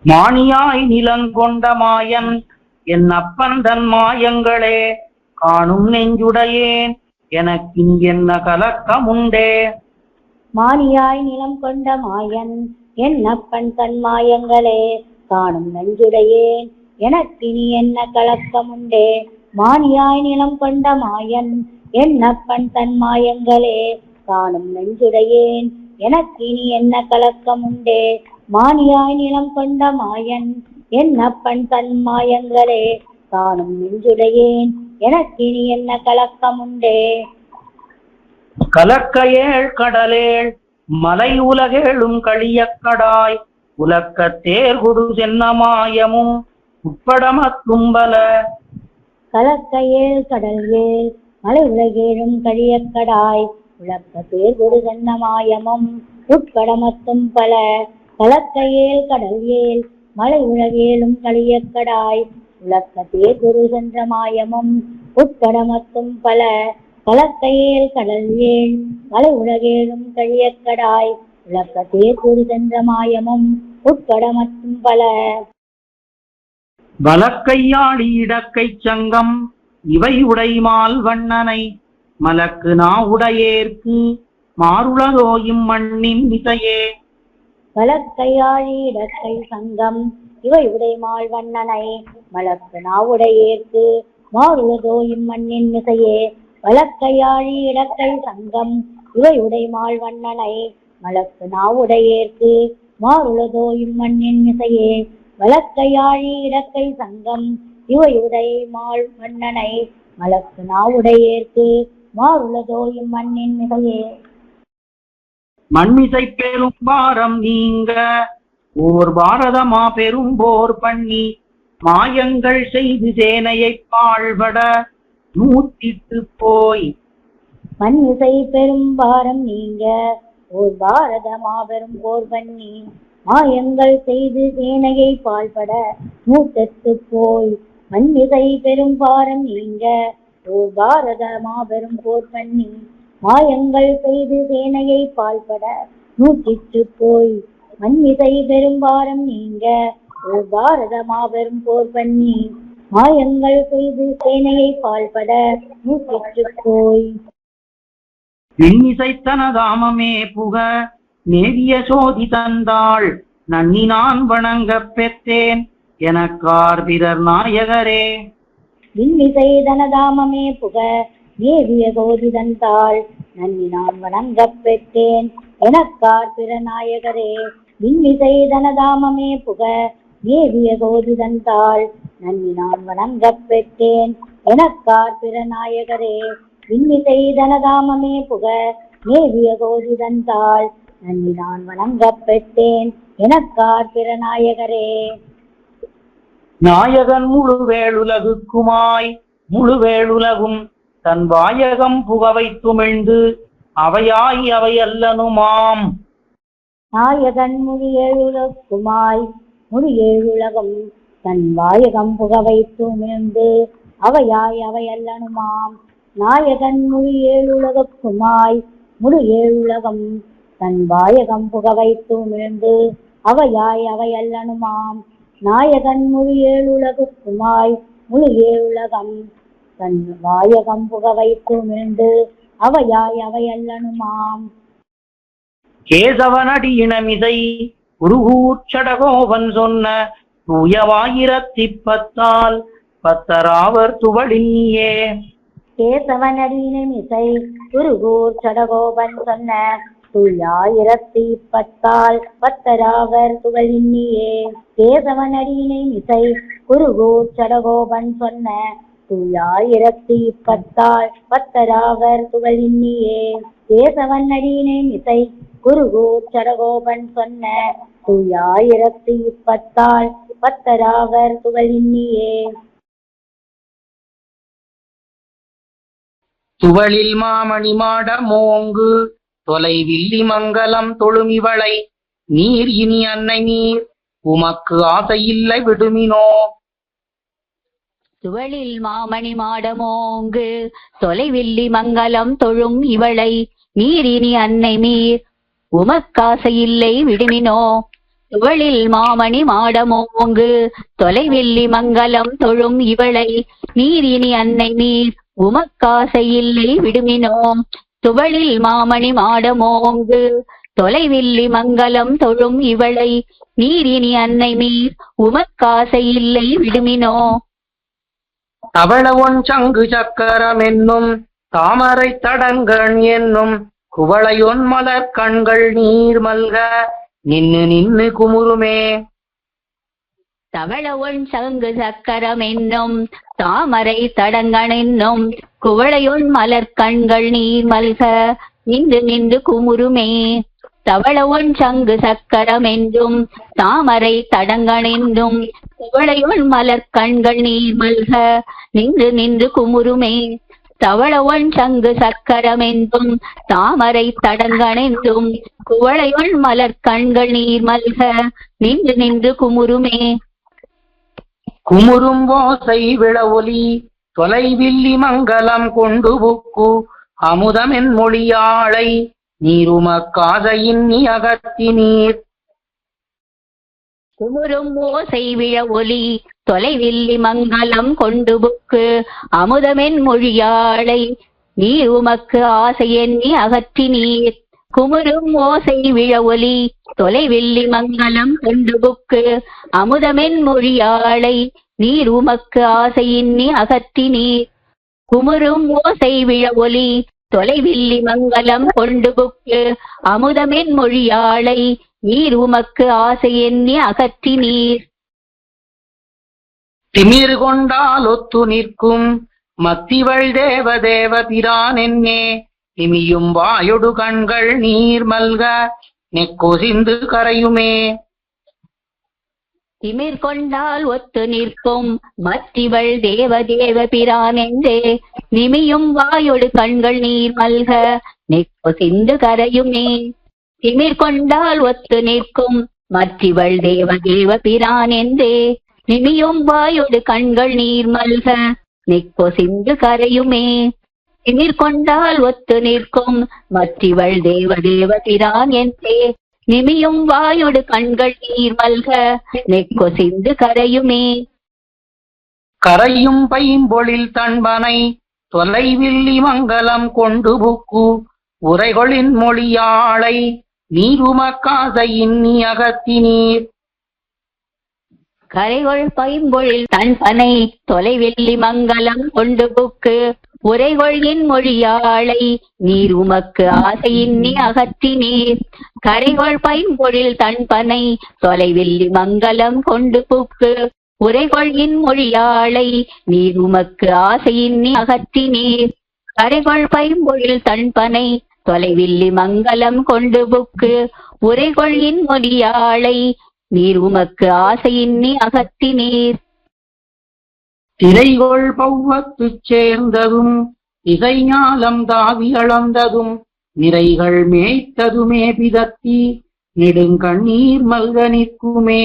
மானியாய் நிலங்கொண்ட மாயன் என் அப்பன் தன் மாயங்களே காணும் நெஞ்சுடையேன் எனக்கின் என்ன கலக்கம் உண்டே. மானியாய் நிலம் கொண்ட மாயன் என் அப்பன் தன் மாயங்களே காணும் நெஞ்சுடையேன் எனக்கினி என்ன கலக்கம் உண்டே. மானியாய் நிலம் கொண்ட மாயன் என் அப்பன் தன் மாயங்களே காணும் நெஞ்சுடையேன் எனக்கினி என்ன கலக்கம் உண்டே. மானியாய் நிலம் கொண்ட மாயன் என் அப்பன் தன் மாயங்களே காணும் நெஞ்சுடையேன் எனக்கினி என்ன கலக்கம் உண்டே. கலக்க ஏழ் கடலேள் மலை உலகேழும் களியக்கடாய் உலக்க தேர்குடு சென்ன மாயமும் உட்படமத்தும்பல. கலக்க ஏழ் கடல் ஏழ் மலை உலகேழும் கழியக்கடாய் உலக்க தேர்கொடு சென்ன மாயமும் உட்படமத்தும் பல. கலக்க ஏழ் கடல் ஏழ் மலை உலகேழும் கழியக்கடாய் உலக்க தேர்கொடு சென்ற மாயமும் உட்படமத்தும் பல. கலக்க ஏழ் கடல் ஏழ் மலை உலகேழும் கழியக்கடாய் உலக்க தேர்கொடு சென்ற மாயமும் உட்படமத்தும் பல. வலக்கையாளி இடக்கை சங்கம் இவை உடைமால் வண்ணனை மலக்கு நா உடையேற்கு மாறுளதோ இம்மண்ணின் மிசையே. வலக்கையாழி இடக்கை சங்கம் இவை உடைமால் வண்ணனை மலக்கு நாவுடையேற்கு மாறுளதோ இம்மண்ணின் மிசையே. வலக்கையாழி இடக்கை சங்கம் இவை உடைமால் வண்ணனை மலக்கு நாவுடையேற்கு மாறுளதோ இம்மண்ணின் மிசையே. வலக்கையாழி இடக்கை சங்கம் இவை உடைமால் வண்ணனை மலக்கு நாவுடையேற்கு மாறுளதோ இம்மண்ணின் மிசையே. மண்மிசை பெரும் பாரம் நீங்க ஓர் பாரதமா பெரும் போர் பண்ணி மாயங்கள் செய்து சேனையை பாழ்பட நூத்திட்டு போய். மண்மிசை பெரும் பாரம் நீங்க ஓர் பாரத மாபெரும் போர் பண்ணி மாயங்கள் செய்து சேனையை பாழ்பட நூத்தெத்து போய். மண்மிசை பெரும் பாரம் நீங்க ஓர் பாரத மாபெரும் போர் பண்ணி மாயங்கள் செய்து சேனையை பாழ்பட நூற்றிட்டு போய். மண்மிசை பெரும் பாரம் நீங்க ஓர் பாரத மாபெரும் போர் பண்ணி மாயங்கள் செய்து சேனையை பாழ்பட நூற்றிட்டு போய். விண்மிசை தனதாமமே புக நேவிய சோதி தந்தாள் நன்னி நான் வணங்க பெற்றேன் எனக்கார் பிறர் நாயகரே. விண்மிசை தனதாமமே புக நேவிய சோதி தந்தாள் நன்னி நான் வணங்க பெற்றேன் எனக்கார் பிற நாயகரே. விண்மிசை தனதாமமே புக நேவிய சோதி தந்தாள் நன்னி நான் வணங்க பெற்றேன் எனக்கார் பிற நாயகரே. விண்மிசை தனதாமமே புக நேவிய சோதி தந்தாள் நன்னி நான் வணங்க பெற்றேன் எனக்கார் பிற நாயகரே. நாயகன் முழுவேளுலகுக்குமாய் முழுவேளுலகும் தன் வாயகம் புகவை துமிழ்ந்து அவையாய் அவை அல்லனுமாம். நாயகன் முழு ஏழுலகுமாய் முழு ஏழுலகம் தன் வாயகம் புகவை துமிழ்ந்து அவையாய் அவை அல்லனுமாம். நாயகன் முழு ஏழுலகுமாய் முழு ஏழுலகம் தன் வாயகம் புகவை துமிழ்ந்து அவையாய் அவை அல்லனுமாம். நாயகன் முழு ஏழுலகுமாய் முழு ஏழுலகம் தன் வாயகம் புகவை துமிழ்ந்து அவையாய் அவை அல்லனுமாம். கேசவனடி இனமிசை குருகூர்ச்சடகோவன் சொன்ன தூயவாயிரத்திப்பத்தால் பத்தராவர் துவளியே. கேசவனடியினமிசை குருகூர் சடகோபன் சொன்ன தூயாயிரத்திப்பத்தால் பத்தராவர் துவளின்னியே. கேசவனடியினமிசை குருகூர் சடகோபன் சொன்ன தூயாயிரத்திப்பத்தால் பத்தராவர் துவளின்னியே. கேசவன் அடியினமிசை குருகூர் சடகோபன் சொன்ன தூயாயிரத்திப்பத்தால் பத்தராவர் துவளின்னியே. துவளில் மாமணி மாட மோங்கு தொலைவில்லி மங்கலம் தொழுமிவளை நீர் இனி அன்னை நீர் உமக்கு ஆசையில்லை விடுமினோ. துவளில் மாமணி மாடமோங்கு தொலைவில்லி மங்கலம் தொழும் இவளை நீரினி அன்னை மீர் உமக்காசையில்லை விடுமினோ. துவளில் மாமணி மாடமோங்கு தொலைவில்லி மங்கலம் தொழும் இவளை நீரினி அன்னை மீர் உமக்காசையில்லை விடுமினோ. துவளில் மாமணி மாடமோங்கு தொலைவில்லி மங்கலம் தொழும் இவளை நீரினி அன்னை மீர் உமக்காசையில்லை விடுமினோ. தவளவொன் சங்கு சக்கரம் என்னும் தாமரை தடங்கள் என்னும் குவளையொன் மலர் கண்கள் நீர் மல்க நின்னு நின்னு குமுறுமே. தவளவொன் சங்கு சக்கரம் என்னும் தாமரை தடங்கள் என்னும் குவளையொன் மலர் கண்கள் நீர் மல்க நின்று நின்று குமுறுமே. தவளவொன் சங்கு சக்கரம் என்றும் தாமரை தடங்கள் என்றும் குவளையொன் மலர் கண்கள் நீர் மல்க நின்று நின்று குமுறுமே. தவளவொன் சங்கு சக்கரம் என்றும் தாமரை தடங்கள் என்றும் குவளையொன் மலர் கண்கள் நீர் மல்க நின்று நின்று குமுறுமே. குமுறும் ஓசை விழவொலி தொலைவில்லி மங்கலம் கொண்டு புக்கு அமுதமென் மொழியாளை நீருமக்காசையின் நீ அகத்தி நீர். குமுறும் ஓசை விழ ஒலி தொலைவில்லி மங்கலம் கொண்டு புக்கு அமுதமென் மொழியாளை நீர் உமக்கு ஆசை எண்ணி அகற்றி நீர். குமுறும் ஓசை விழ ஒலி தொலைவில்லி மங்கலம் கொண்டு புக்கு அமுதமென் மொழியாளை நீர் உமக்கு ஆசையின்னி அகற்றி நீர். குமுறும் ஓசை விழ ஒலி தொலைவில்லி மங்கலம் கொண்டு புக்கு அமுதமென் மொழியாளை நீர் உமக்கு ஆசை எண்ணி அகற்றி நீர். திமிர் கொண்டால் ஒத்து நிற்கும் மத்திவள் தேவ தேவ பிரான் என்னே திமியும் வாயொடு கண்கள் நீர் மல்க நெக்கொசிந்து கரையுமே. திமிர் கொண்டால் ஒத்து நிற்கும் மத்திவள் தேவ தேவ பிரான் என்றே நிமியும் வாயொடு கண்கள் நீர் மல்க நெக்கொசிந்து கரையுமே. திமிர் கொண்டால் ஒத்து நிற்கும் மத்திவள் தேவ தேவ பிரான் என்றே நிமியும் வாயொடு கண்கள் நீர் மல்க நெக்கொசிந்து கரையுமே. திமிர் கொண்டால் ஒத்து நிற்கும் மத்திவள் தேவ தேவ பிரான் என்றே நிமியும் வாயொடு கண்கள் நீர் மல்க நெக்கொசிந்து கரையுமே. கரையும் பைம்பொழில் தன்பனை தொலைவில்லி மங்கலம் கொண்டு புக்கு உரைகளின் மொழியாளை நீருமக்காசையின் நீ அகத்தி நீர். கரைகொள் பைம்பொழில் தன்பனை தொலைவில்லி மங்கலம் கொண்டு புக்கு உரைகொள்கின் மொழியாளை நீர் உமக்கு ஆசையின் நீ அகற்றி நீர். கரைகொள் பைம்பொழில் தன்பனை தொலைவில்லி மங்கலம் கொண்டு புக்கு உரைகொள்கின் மொழியாளை நீர் உமக்கு ஆசையின் நீ அகற்றி நீர். கரைகொள் பைம்பொழில் தன்பனை தொலைவில்லி மங்கலம் கொண்டு புக்கு உரைகொள்கின் மொழியாளை நீர் உமக்கு ஆசையின் நீ அகற்றி நீர். திரைகொள் பௌவத்துச் சேர்ந்ததும் திசைஞாலம் தாவி அளந்ததும் நிறைகள் மேய்த்ததுமே பிதத்தி நெடுங்கண்ணீர் மல்க நிற்குமே.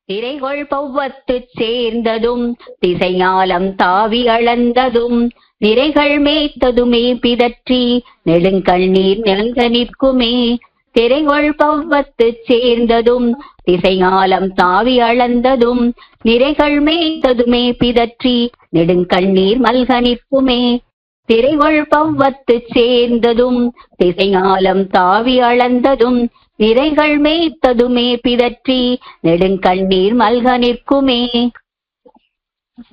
திரைகொள் பௌவத்துச் சேர்ந்ததும் திசைஞாலம் தாவி அளந்ததும் நிறைகள் மேய்த்ததுமே பிதற்றி நெடுங்கண்ணீர் நல்க நிற்குமே. திரைகொள் பௌவத்துச் சேர்ந்ததும் திசைஞாலம் தாவி அளந்ததும் நிறைகள் மேய்த்ததுமே பிதற்றி நெடுங்கண்ணீர் மல்க நிற்குமே. திரைகொள் பௌவத்துச் சேர்ந்ததும் திசைஞாலம் தாவி அளந்ததும் நிறைகள் மேய்த்ததுமே பிதற்றி நெடுங்கண்ணீர் மல்க நிற்குமே.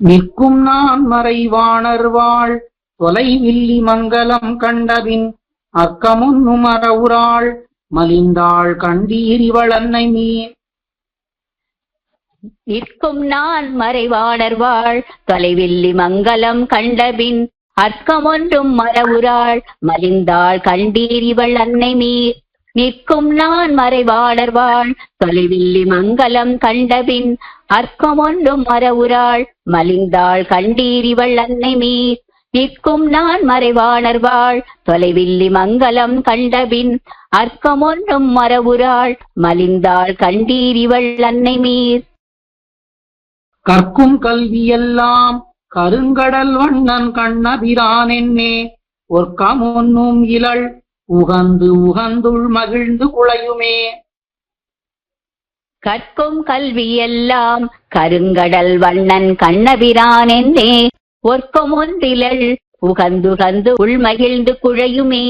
நிற்கும் நான் மறைவாணர் வாழ் தொலைவில்லி மங்கலம் கண்டபின் அக்கமுன்னும் அறவுராள் மலிந்தாள் கண்டீர் இவள் அன்னை மீர். நிற்கும் நான் மறைவாணர் வாழ் தொலைவில்லி மங்கலம் கண்டபின் அர்க்கமொன்றும் மறவுராள் மலிந்தாள் கண்டீர் இவள் அன்னை மீர். நிற்கும் நான் மறைவாணர் வாழ் தொலைவில்லி மங்கலம் கண்டபின் அர்க்கமொன்றும் மறவுராள் மலிந்தாள் கண்டீர் இவள் அன்னை மீர். நிற்கும் நான் மறைவாணர் வாழ் தொலைவில்லி மங்கலம் கண்டபின் அர்க்கமொன்றும் மரவுராள் மலிந்தாள் கண்டீர் இவள் அன்னை மீர். கற்கும் கல்வியெல்லாம் கருங்கடல் வண்ணன் கண்ணபிரான் என்னே ஒர்க்கமொன்னும் இலள் உகந்து உகந்துள் மகிழ்ந்து குழையுமே. கற்கும் கல்வியெல்லாம் கருங்கடல் வண்ணன் கண்ணபிரான் என்னே ஒர்க்கமொன்றிலள் உகந்துகந்து உள்மகிழ்ந்து குழையுமே.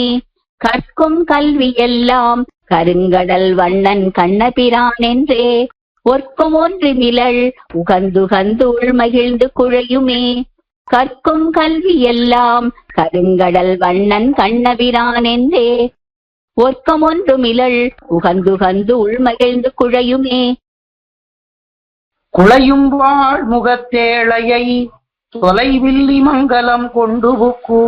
கற்கும் கல்வியெல்லாம் கருங்கடல் வண்ணன் கண்ணபிரான் என்றே ஒர்க்கமொன்றிலள் உகந்துகந்து உள்மகிழ்ந்து குழையுமே. கற்கும் கல்வியெல்லாம் கருங்கடல் வண்ணன் கண்ணபிரான் என்றே ஒர்க்கமொன்றுமிலள் உகந்துகந்து உள்மகிழ்ந்து குழையுமே. குழையும் வாழ் முகத்தேழையை தொலைவில்லி மங்கலம் கொண்டு புக்கு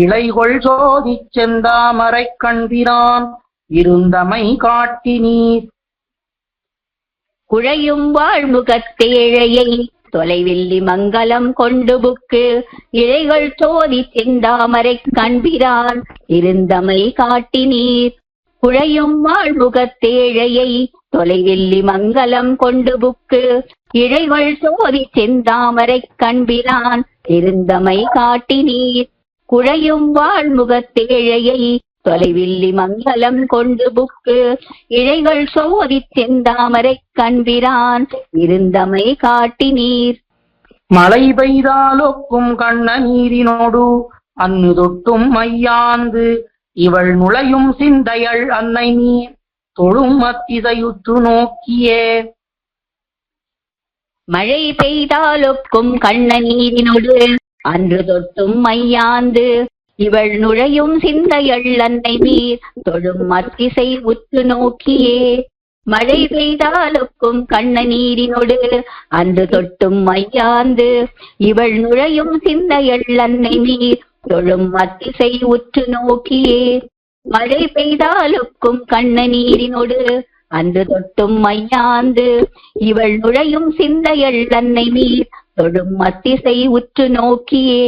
இளைகொள் சோதிச் செந்தாமரை கண்பிரான் இருந்தமை காட்டி நீர். குழையும் வாழ்முகத்தேழையை தொலைவில்லி மங்கலம் கொண்டு புக்கு இழைகள் சோதி செந்தாமரை கண்பிரான் இருந்தமை காட்டி நீர். குழையும் வாழ்முகத்தேழையை தொலைவில்லி மங்கலம் கொண்டு புக்கு இழைகள் சோதி செந்தாமரை கண்பிரான் இருந்தமை காட்டி நீர். குழையும் வாழ்முகத்தேழையை தொலைவில்லி மங்கலம் கொண்டு புக்கு இழைகள் சோதி செந்தாமரை கண்பிரான் இருந்தமை காட்டி நீர். மழை பெய்தாலொக்கும் கண்ண நீரினோடு அன்னு தொட்டும் மையாந்து இவள் நுழையும் சிந்தையள் அன்னை நீர் தொழும் அத்திசையுற்று நோக்கியே. மழை பெய்தாலொக்கும் கண்ண நீரினோடு அன்று தொட்டும் மையாந்து இவள் நுழையும் சிந்தையள் அன்னை மீர் தொழும் அத்திசை உற்று நோக்கியே. மழை பெய்தாலொக்கும் கண்ண நீரினோடு அன்று தொட்டும் மையாந்து இவள் நுழையும் சிந்தையள் அன்னை மீர் தொழும் அத்திசை உற்று நோக்கியே. மழை பெய்தாலொக்கும் கண்ண நீரினோடு அன்று தொட்டும் மையாந்து இவள் நுழையும் சிந்தையள் அன்னை மீர் தொழும் அத்திசை உற்று நோக்கியே.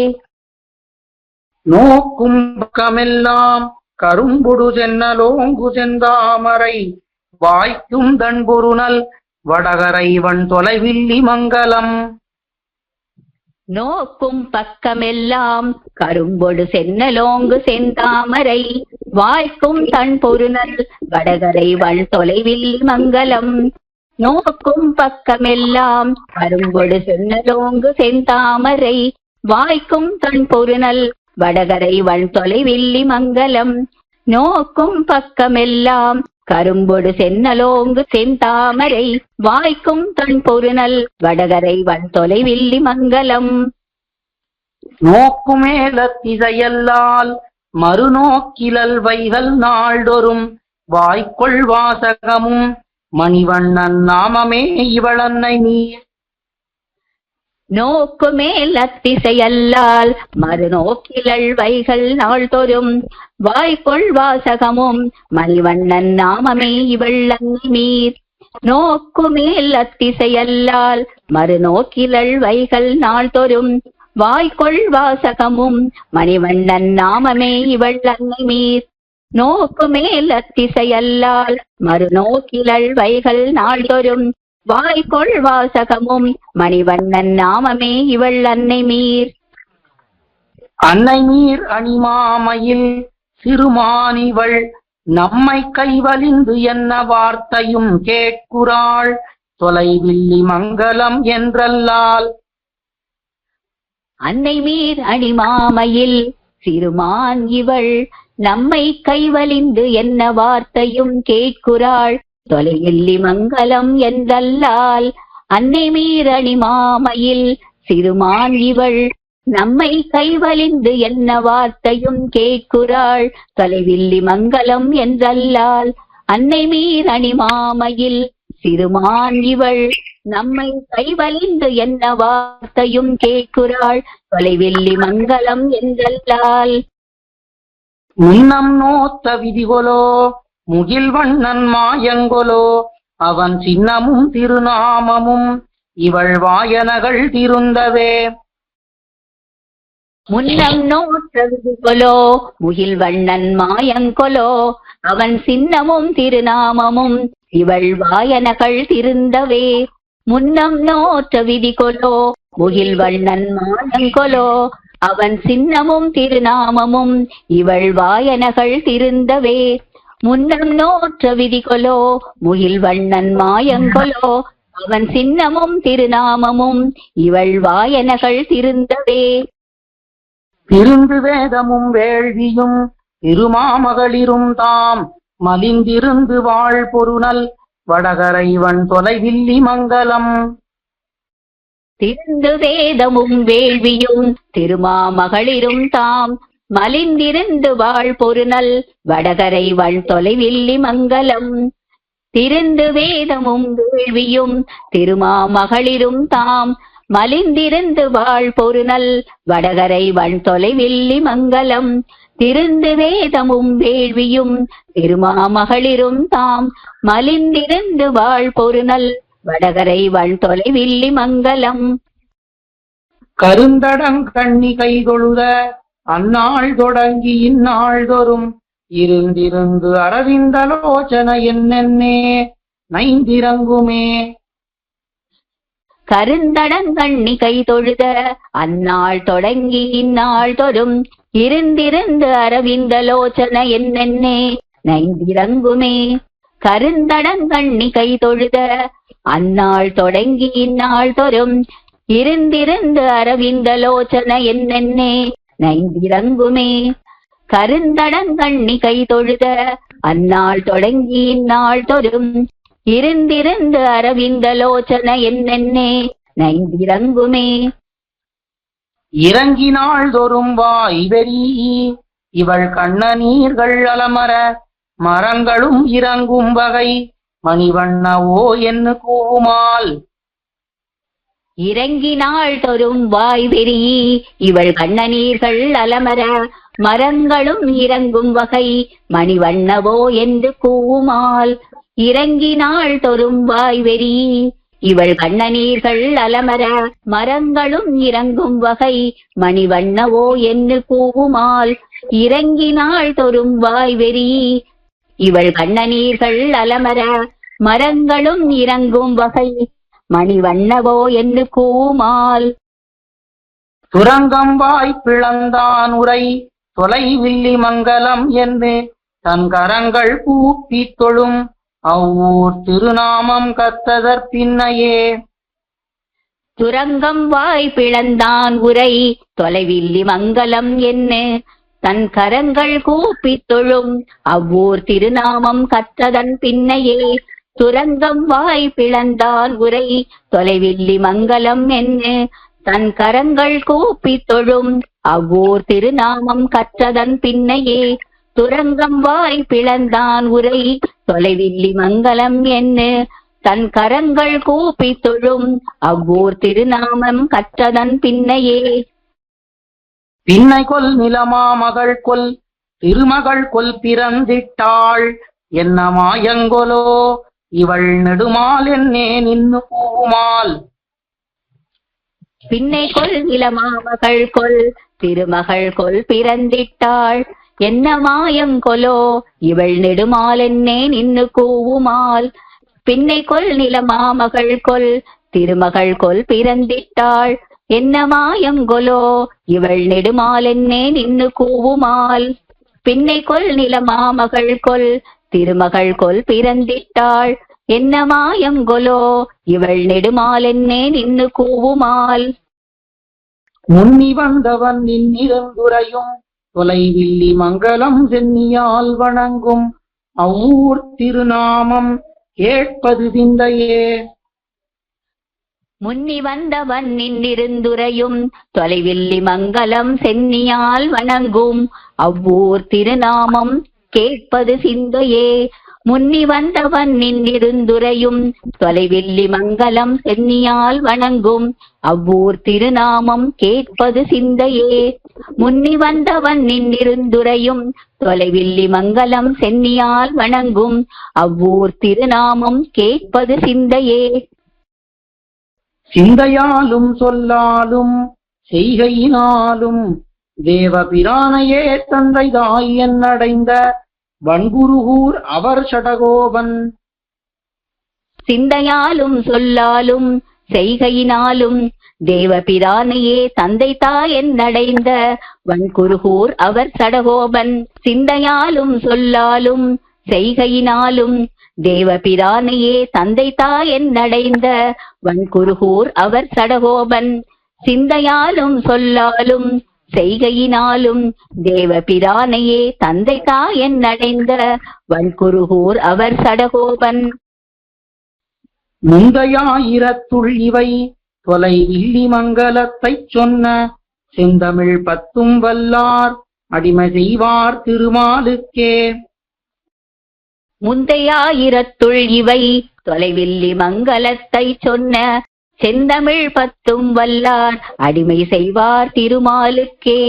நோக்கும் பக்கமெல்லாம் கரும்புடு சென்னலோங்கு செந்தாமரை வாய்க்கும் தன்பொருநல் வடகரை வன் தொலைவில்லி மங்கலம். நோக்கும் பக்கமெல்லாம் கரும்பொடு சென்னலோங்கு செந்தாமரை வாய்க்கும் தன் பொருநல் வடகரை வன் தொலைவில்லி மங்கலம். நோக்கும் பக்கமெல்லாம் கரும்பொடு சென்னலோங்கு செந்தாமரை வாய்க்கும் தன் பொருநல் வடகரை வன் தொலைவில்லி மங்கலம். நோக்கும் பக்கமெல்லாம் கரும்பொடு சென்னலோங்கு செந்தாமரை வாய்க்கும் தன் பொருநல் வடகரை வன் தொலைவில்லி மங்கலம். நோக்குமேலத்திசையல்லால் மறுநோக்கிலல் வைகள் நாள்தொறும் வாய்க்கொள் வாசகமும் மணிவண்ணன் நாமமே இவளன்னை நீர். நோக்குமேல் அத்திசையல்லால் மறுநோக்கிலள் வைகள் நாள்தொறும் வாய்க்கொள் வாசகமும் மணிவண்ணன் நாமமே இவள் அன்னை மீர். நோக்குமேல் அத்திசையல்லால் மறுநோக்கிலள் வைகள் நாள்தொறும் வாய்க்கொள் வாசகமும் மணிவண்ணன் நாமமே இவள் அன்னை மீர். நோக்குமேல் அத்திசையல்லால் மறுநோக்கிலள் வைகள் நாள்தொறும் வாய்க்கொள் வாசகமும் மணிவண்ணன் நாமமே இவள் அன்னை மீர். அன்னை நீர் அணிமாமையில் சிறுமானிவள் நம்மை கைவலிந்து என்ன வார்த்தையும் கேட்குறாள் தொலைவில்லி மங்கலம் என்றல்லால். அன்னை மீர் அணிமாமையில் சிறுமான் இவள் நம்மை கைவலிந்து என்ன வார்த்தையும் கேட்குறாள் தொலைவில்லி மங்கலம் என்றல்லால். அன்னை மீர் அணிமாமையில் சிறுமான் இவள் நம்மை கைவலிந்து என்ன வார்த்தையும் கேட்குறாள் தொலைவில்லி மங்கலம் என்றல்லால். அன்னை மீர் அணிமாமையில் சிறுமான் இவள் நம்மை கைவலிந்து என்ன வார்த்தையும் கேட்குறாள் தொலைவில்லி மங்கலம் என்றல்லால். முன்னம் நோத்த விதிகொலோ முகில்வண்ணன் மாயங்கொலோ அவன் சின்னமும் திருநாமமும் இவள் வாயனகள் திருந்தவே. முன்னம் நோற்றது கொலோ முகில் வண்ணன் மாயங்கொலோ அவன் சின்னமும் திருநாமமும் இவள் வாயனகள் திருந்தவே. முன்னம் நோற்ற விதி கொலோ முகில் வண்ணன் மாயங்கொலோ அவன் சின்னமும் திருநாமமும் இவள் வாயனகள் திருந்தவே. முன்னம் நோற்ற விதி கொலோ முகில் வண்ணன் மாயங்கொலோ அவன் சின்னமும் திருநாமமும் இவள் வாயனகள் திருந்தவே. திருந்து வேதமும் வேள்வியும் திருமாமகளிரும் தாம் மலிந்திருந்து வாழ் பொருநல் வடகரைவன் தொலைவில்லி மங்கலம். திருந்து வேதமும் வேள்வியும் திருமாமகளிரும் தாம் மலிந்திருந்து வாழ் பொருநல் வடகரை வன் தொலைவில்லி மங்கலம். திருந்து வேதமும் வேள்வியும் திருமாமகளிரும் தாம் மலிந்திருந்து வாழ் பொருநல் வடகரை வன் தொலைவில்லி மங்கலம். திருந்து வேதமும் வேள்வியும் திருமாமகளிரும் தாம் மலிந்திருந்து வாழ் பொருநல் வடகரை வன் தொலைவில்லி மங்கலம். கருந்தடங்கண்ணி கைதொழுத அந்நாள் தொடங்கி இந்நாள் தோறும் இருந்திருந்து அரவிந்தலோச்சன என்னென்னே நைந்திரங்குமே. கருந்தடங்கண்ணி கை தொழுத அந்நாள் தொடங்கி இந்நாள் தொறும் இருந்திருந்து அரவிந்தலோச்சன என்னென்னே நைந்திரங்குமே. கருந்தடங்கண்ணி கை தொழுத அந்நாள் தொடங்கி இந்நாள் தொறும் இருந்திருந்து அரவிந்தலோச்சன என்னென்னே நைந்திரங்குமே. கருந்தடங்கண்ணி கை தொழுத அந்நாள் தொடங்கி இந்நாள் தொறும் இருந்திருந்து அரவிந்தலோச்சன என்னென்னே நைந்திரங்குமே. இறங்கினாள் தோறும் வாய் வெறி இவள் கண்ணநீர்கள் அலமர மரங்களும் இறங்கும் வகை மணிவண்ணவோ என்று கூவுமால். இறங்கினாள் தொறும் வாய் வெறி இவள் கண்ணநீர்கள் அலமர மரங்களும் இறங்கும் வகை மணிவண்ணவோ என்று கூவுமால். இறங்கினாள் தொறும் வாய் வெறி இவள் கண்ணநீர்கள் அலமர மரங்களும் இறங்கும் வகை மணிவண்ணவோ என்று கூவுமால். இறங்கினாள் தொறும் வாய் வெறி இவள் கண்ணநீர்கள் அலமர மரங்களும் இறங்கும் வகை மணிவண்ணவோ என்று கூவுமால். துரங்கம் வாய் பிளந்தான் உரை தொலைவில்லி மங்கலம் என்று தன் கரங்கள் கூப்பி தொழும் அவ்வூர் திருநாமம் கத்ததற்பின்னையே. துரங்கம் வாய் பிளந்தான் உரை தொலைவில்லி மங்கலம் என்ன தன் கரங்கள் கூப்பித் தொழும் அவ்வூர் திருநாமம் கற்றதன் பின்னையே. துரங்கம் வாய் பிளந்தான் உரை தொலைவில்லி மங்கலம் என்ன தன் கரங்கள் கூப்பித் தொழும் அவ்வூர் திருநாமம் கற்றதன் பின்னையே. துரங்கம் வாய் பிளந்தான் உரை தொலைவில்லி மங்கலம் என்ன தன் கரங்கள் கூப்பித் தொழும் அவ்வூர் திருநாமம் கற்றதன் பின்னையே. பின்னை கொல் நிலமா மகள் கொல் திருமகள் கொல் பிறந்திட்டாள் என்ன மாயங்கொலோ இவள் நெடுமால் என்னே நின்னு கூவுமால். பின்னை கொல் நிலமாமகள் கொல் திருமகள் கொல் பிறந்திட்டாள் என்ன மாயங்கொலோ இவள் நெடுமால் என்னே நின்னு கூவுமால். பின்னை கொல் நிலமாமகள் கொல் திருமகள் கொல் பிறந்திட்டாள் என்ன மாயங்கொலோ இவள் நெடுமால் என்னே நின்னு கூவுமால். பின்னை கொல் நிலமாமகள் கொல் திருமகள் கொல் பிறந்திட்டாள் என்ன மாயங்கொலோ இவள் நெடுமால் என்னே நின்னு கூவுமால். முன்னி வந்தவன் நின்னிருந்துரையும் தொலைவில்லி மங்கலம் சென்னியால் வணங்கும் அவ்வூர் திருநாமம் கேட்பது சிந்தையே. முன்னி வந்தவன் நின்னிருந்துரையும் தொலைவில்லி மங்கலம் சென்னியால் வணங்கும் அவ்வூர் திருநாமம் கேட்பது சிந்தையே. முன்னி வந்தவன் நின்னிருந்துரையும் தொலைவில்லி மங்கலம் சென்னியால் வணங்கும் அவ்வூர் திருநாமம் கேட்பது சிந்தையே. முன்னி வந்தவன் நின்னிருந்துரையும் தொலைவில்லி மங்கலம் சென்னியால் வணங்கும் அவ்வூர் திருநாமம் கேட்பது சிந்தையே. சிந்தையாலும் சொல்லாலும் செய்கையினாலும் தேவபிரானையே தந்தை தாய் என்னடைந்த வன்குருகூர் அவர் சடகோபன். சிந்தையாலும் சொல்லாலும் செய்கையினாலும் தேவபிரானையே தந்தை தாய் என்னடைந்த வன்குருகூர் அவர் சடகோபன். சிந்தையாலும் சொல்லாலும் செய்கையினாலும் தேவபிரானையே தந்தை தாய் என்னடைந்த வன்குருகூர் அவர் சடகோபன். சிந்தையாலும் சொல்லாலும் செய்கையினாலும் தேவபிரானையே தந்தை தாய் என்னடைந்த வன்குருகூர் அவர் சடகோபன். முந்தையாயிரத்துள் இவை தொலைவில்லி மங்கலத்தைச் சொன்ன செந்தமிழ் பத்தும் வல்லார் அடிமை செய்வார் திருமாலுக்கே. முந்தையாயிரத்துள் இவை தொலைவில்லி மங்கலத்தை சொன்ன செந்தமிழ் பத்தும் வல்லார் அடிமை செய்வார் திருமாலுக்கே.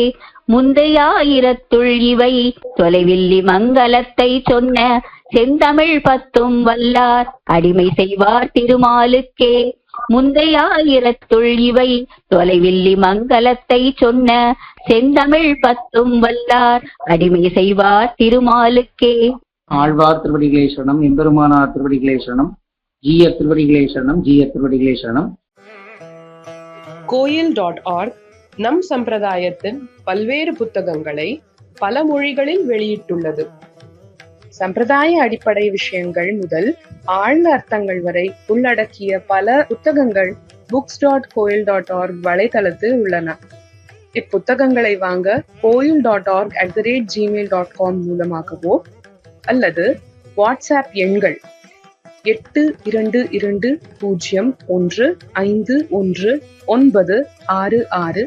முந்தையாயிரத்துள் இவை தொலைவில்லி மங்கலத்தை சொன்ன செந்தமிழ் பத்தும் வல்லார் அடிமை செய்வார் திருமாலுக்கே. முந்தையாயிரத்துள் இவை தொலைவில்லி மங்கலத்தை சொன்ன செந்தமிழ் பத்தும் வல்லார் அடிமை செய்வார் திருமாலுக்கே. ஆழ்வார் திருவடிகளே சரணம், எம்பெருமானார் திருவடிகளே சரணம், ஜீயர் திருவடிகளே சரணம், ஜீயர் திருவடிகளே சரணம். கோயில்.org நம் சம்பிரதாயத்தின் பல்வேறு புத்தகங்களை பல மொழிகளில் வெளியிட்டுள்ளது. சம்பிரதாய அடிப்படை விஷயங்கள் முதல் ஆழ்ந்த அர்த்தங்கள் வரை உள்ளடக்கிய பல புத்தகங்கள் books.coil.org வலைத்தளத்தில் உள்ளன. இப்புத்தகங்களை வாங்க coil.org@gmail.com மூலமாகவோ அல்லது வாட்ஸ்அப் எண்கள் 8220151966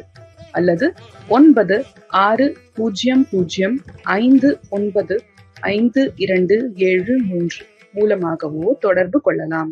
அல்லது 9600595273 மூலமாகவோ தொடர்பு கொள்ளலாம்.